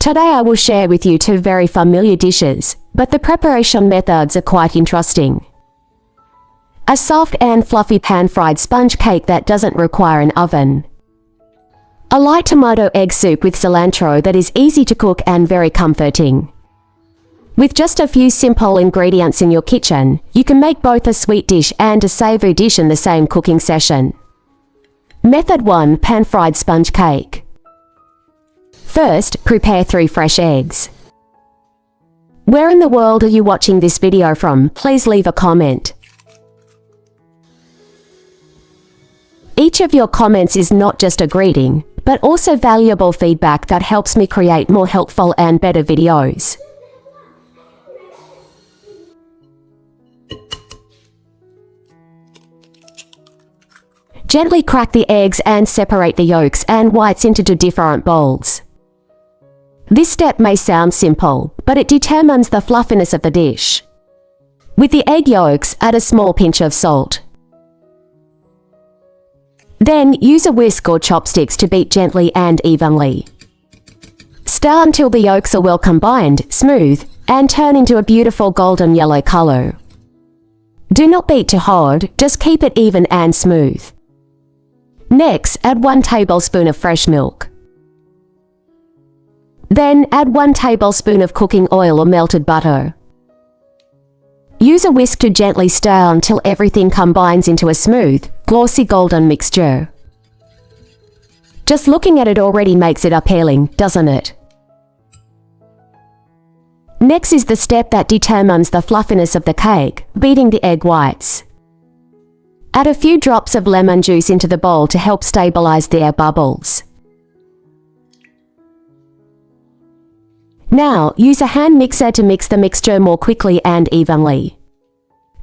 Today I will share with you two very familiar dishes, but the preparation methods are quite interesting. A soft and fluffy pan-fried sponge cake that doesn't require an oven. A light tomato egg soup with cilantro that is easy to cook and very comforting. With just a few simple ingredients in your kitchen, you can make both a sweet dish and a savory dish in the same cooking session. Method 1. Pan-fried sponge cake. First, prepare 3 fresh eggs. Where in the world are you watching this video from? Please leave a comment. Each of your comments is not just a greeting, but also valuable feedback that helps me create more helpful and better videos. Gently crack the eggs and separate the yolks and whites into 2 different bowls. This step may sound simple, but it determines the fluffiness of the dish. With the egg yolks, add a small pinch of salt. Then, use a whisk or chopsticks to beat gently and evenly. Stir until the yolks are well combined, smooth, and turn into a beautiful golden yellow color. Do not beat too hard, just keep it even and smooth. Next, add 1 tablespoon of fresh milk. Then, add 1 tablespoon of cooking oil or melted butter. Use a whisk to gently stir until everything combines into a smooth, glossy golden mixture. Just looking at it already makes it appealing, doesn't it? Next is the step that determines the fluffiness of the cake, beating the egg whites. Add a few drops of lemon juice into the bowl to help stabilize the air bubbles. Now, use a hand mixer to mix the mixture more quickly and evenly.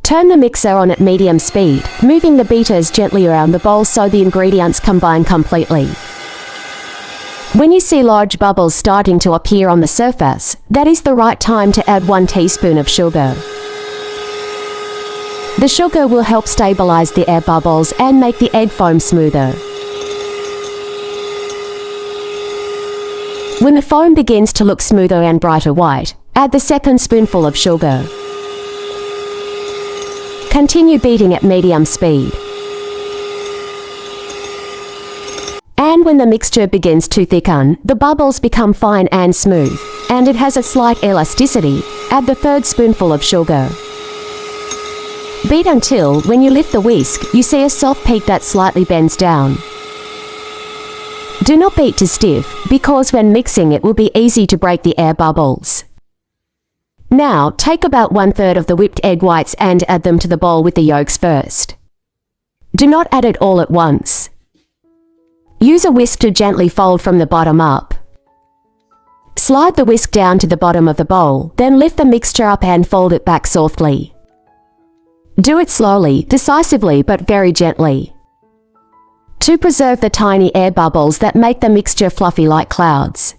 Turn the mixer on at medium speed, moving the beaters gently around the bowl so the ingredients combine completely. When you see large bubbles starting to appear on the surface, that is the right time to add 1 teaspoon of sugar. The sugar will help stabilize the air bubbles and make the egg foam smoother. When the foam begins to look smoother and brighter white, add the second spoonful of sugar. Continue beating at medium speed. And when the mixture begins to thicken, the bubbles become fine and smooth, and it has a slight elasticity, add the third spoonful of sugar. Beat until, when you lift the whisk, you see a soft peak that slightly bends down. Do not beat too stiff, because when mixing it will be easy to break the air bubbles. Now, take about 1/3 of the whipped egg whites and add them to the bowl with the yolks first. Do not add it all at once. Use a whisk to gently fold from the bottom up. Slide the whisk down to the bottom of the bowl, then lift the mixture up and fold it back softly. Do it slowly, decisively but very gently, to preserve the tiny air bubbles that make the mixture fluffy like clouds.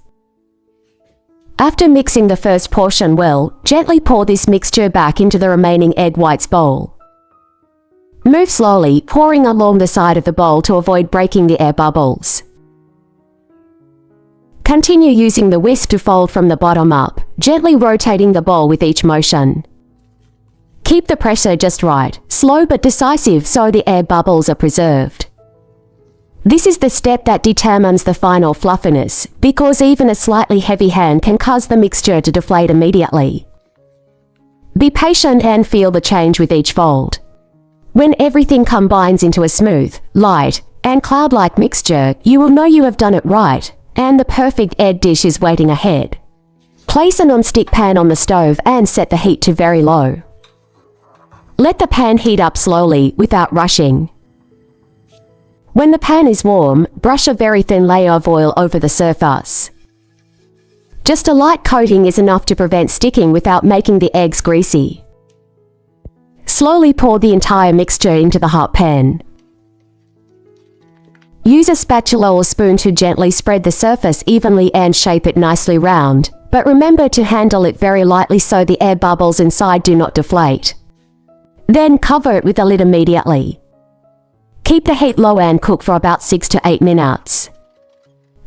After mixing the first portion well, gently pour this mixture back into the remaining egg whites bowl. Move slowly, pouring along the side of the bowl to avoid breaking the air bubbles. Continue using the whisk to fold from the bottom up, gently rotating the bowl with each motion. Keep the pressure just right, slow but decisive so the air bubbles are preserved. This is the step that determines the final fluffiness, because even a slightly heavy hand can cause the mixture to deflate immediately. Be patient and feel the change with each fold. When everything combines into a smooth, light, and cloud-like mixture, you will know you have done it right, and the perfect egg dish is waiting ahead. Place a non-stick pan on the stove and set the heat to very low. Let the pan heat up slowly, without rushing. When the pan is warm, brush a very thin layer of oil over the surface. Just a light coating is enough to prevent sticking without making the eggs greasy. Slowly pour the entire mixture into the hot pan. Use a spatula or spoon to gently spread the surface evenly and shape it nicely round, but remember to handle it very lightly so the air bubbles inside do not deflate. Then cover it with a lid immediately. Keep the heat low and cook for about 6 to 8 minutes.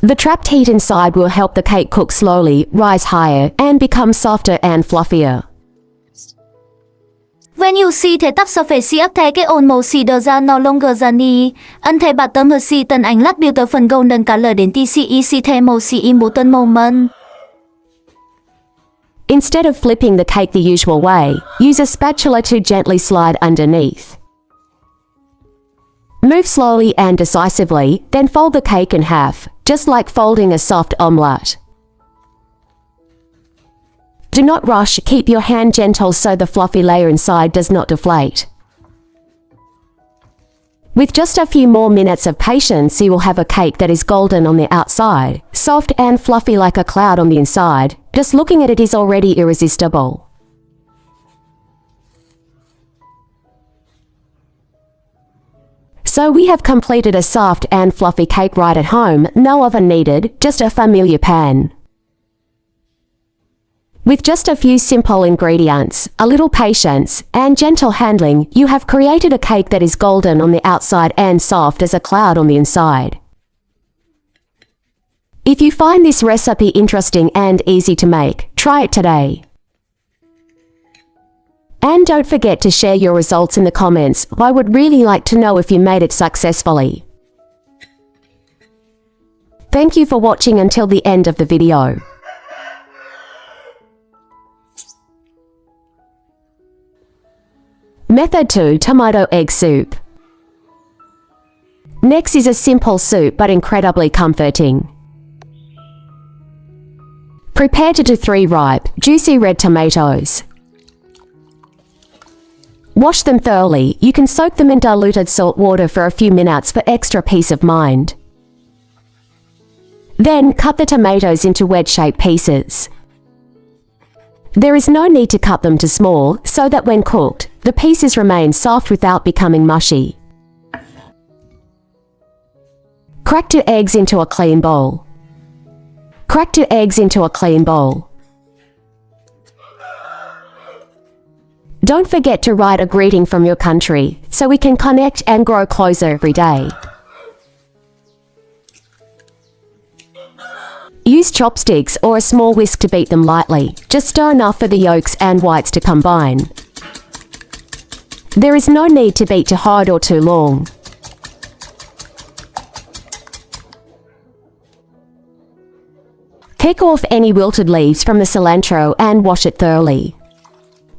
The trapped heat inside will help the cake cook slowly, rise higher, and become softer and fluffier. When you see the top surface of the cake almost the no longer tiny, and the bottom see an light beautiful golden color then see the most important moment. Instead of flipping the cake the usual way, use a spatula to gently slide underneath. Move slowly and decisively, then fold the cake in half, just like folding a soft omelette. Do not rush, keep your hand gentle so the fluffy layer inside does not deflate. With just a few more minutes of patience, you will have a cake that is golden on the outside, soft and fluffy like a cloud on the inside. Just looking at it is already irresistible. So we have completed a soft and fluffy cake right at home, no oven needed, just a familiar pan. With just a few simple ingredients, a little patience, and gentle handling, you have created a cake that is golden on the outside and soft as a cloud on the inside. If you find this recipe interesting and easy to make, try it today. And don't forget to share your results in the comments. I would really like to know if you made it successfully. Thank you for watching until the end of the video. Method 2. Tomato egg soup. Next is a simple soup but incredibly comforting. Prepare 2 to 3 ripe, juicy red tomatoes. Wash them thoroughly. You can soak them in diluted salt water for a few minutes for extra peace of mind. Then cut the tomatoes into wedge-shaped pieces. There is no need to cut them to small, so that when cooked, the pieces remain soft without becoming mushy. Crack 2 eggs into a clean bowl. Crack 2 eggs into a clean bowl. Don't forget to write a greeting from your country, so we can connect and grow closer every day. Use chopsticks or a small whisk to beat them lightly. Just stir enough for the yolks and whites to combine. There is no need to beat too hard or too long. Pick off any wilted leaves from the cilantro and wash it thoroughly.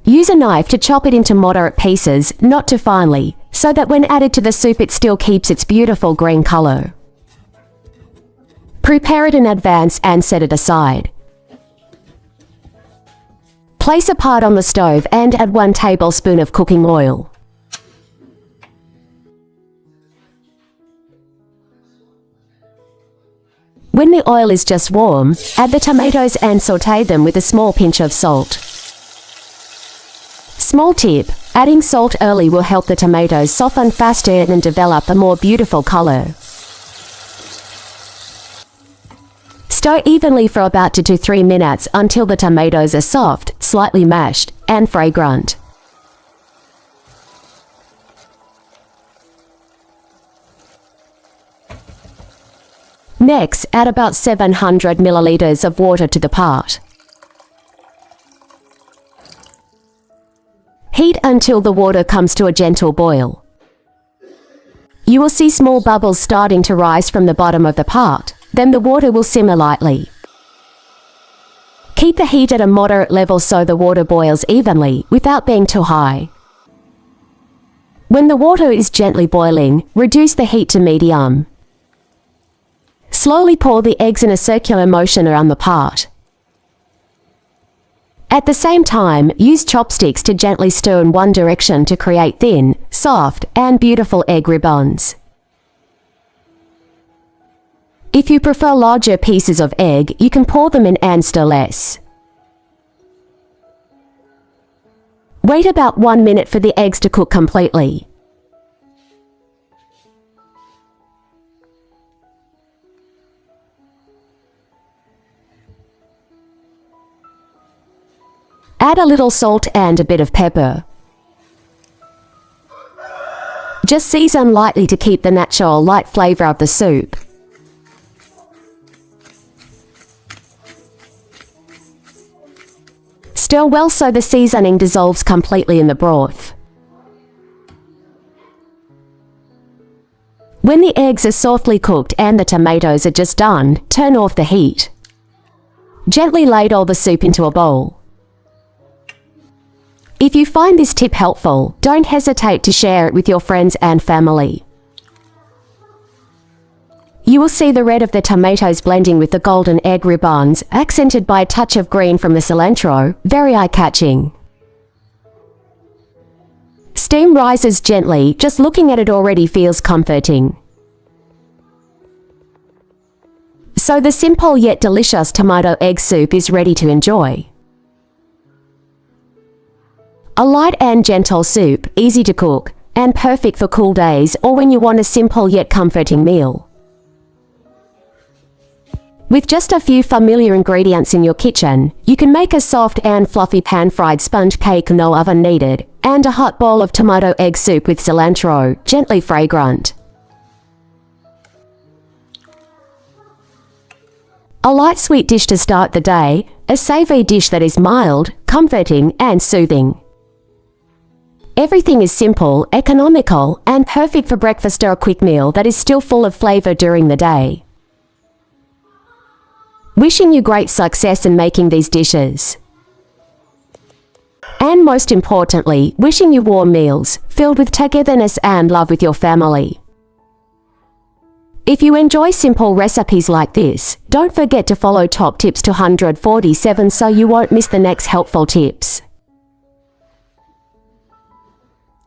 Use a knife to chop it into moderate pieces, not too finely, so that when added to the soup it still keeps its beautiful green color. Prepare it in advance and set it aside. Place a pot on the stove and add 1 tablespoon of cooking oil. When the oil is just warm, add the tomatoes and saute them with a small pinch of salt. Small tip: adding salt early will help the tomatoes soften faster and develop a more beautiful color. Stir evenly for about 2 to 3 minutes until the tomatoes are soft, slightly mashed, and fragrant. Next, add about 700 milliliters of water to the pot. Heat until the water comes to a gentle boil. You will see small bubbles starting to rise from the bottom of the pot. Then the water will simmer lightly. Keep the heat at a moderate level so the water boils evenly, without being too high. When the water is gently boiling, reduce the heat to medium. Slowly pour the eggs in a circular motion around the pot. At the same time, use chopsticks to gently stir in one direction to create thin, soft, and beautiful egg ribbons. If you prefer larger pieces of egg, you can pour them in and stir less. Wait about 1 minute for the eggs to cook completely. Add a little salt and a bit of pepper. Just season lightly to keep the natural light flavor of the soup. Stir well so the seasoning dissolves completely in the broth. When the eggs are softly cooked and the tomatoes are just done, turn off the heat. Gently ladle the soup into a bowl. If you find this tip helpful, don't hesitate to share it with your friends and family. You will see the red of the tomatoes blending with the golden egg ribbons, accented by a touch of green from the cilantro, very eye-catching. Steam rises gently, just looking at it already feels comforting. So the simple yet delicious tomato egg soup is ready to enjoy. A light and gentle soup, easy to cook, and perfect for cool days or when you want a simple yet comforting meal. With just a few familiar ingredients in your kitchen, you can make a soft and fluffy pan-fried sponge cake, no oven needed, and a hot bowl of tomato egg soup with cilantro, gently fragrant. A light sweet dish to start the day, a savory dish that is mild, comforting, and soothing. Everything is simple, economical, and perfect for breakfast or a quick meal that is still full of flavor during the day. Wishing you great success in making these dishes. And most importantly, wishing you warm meals, filled with togetherness and love with your family. If you enjoy simple recipes like this, don't forget to follow Top Tips 247 so you won't miss the next helpful tips.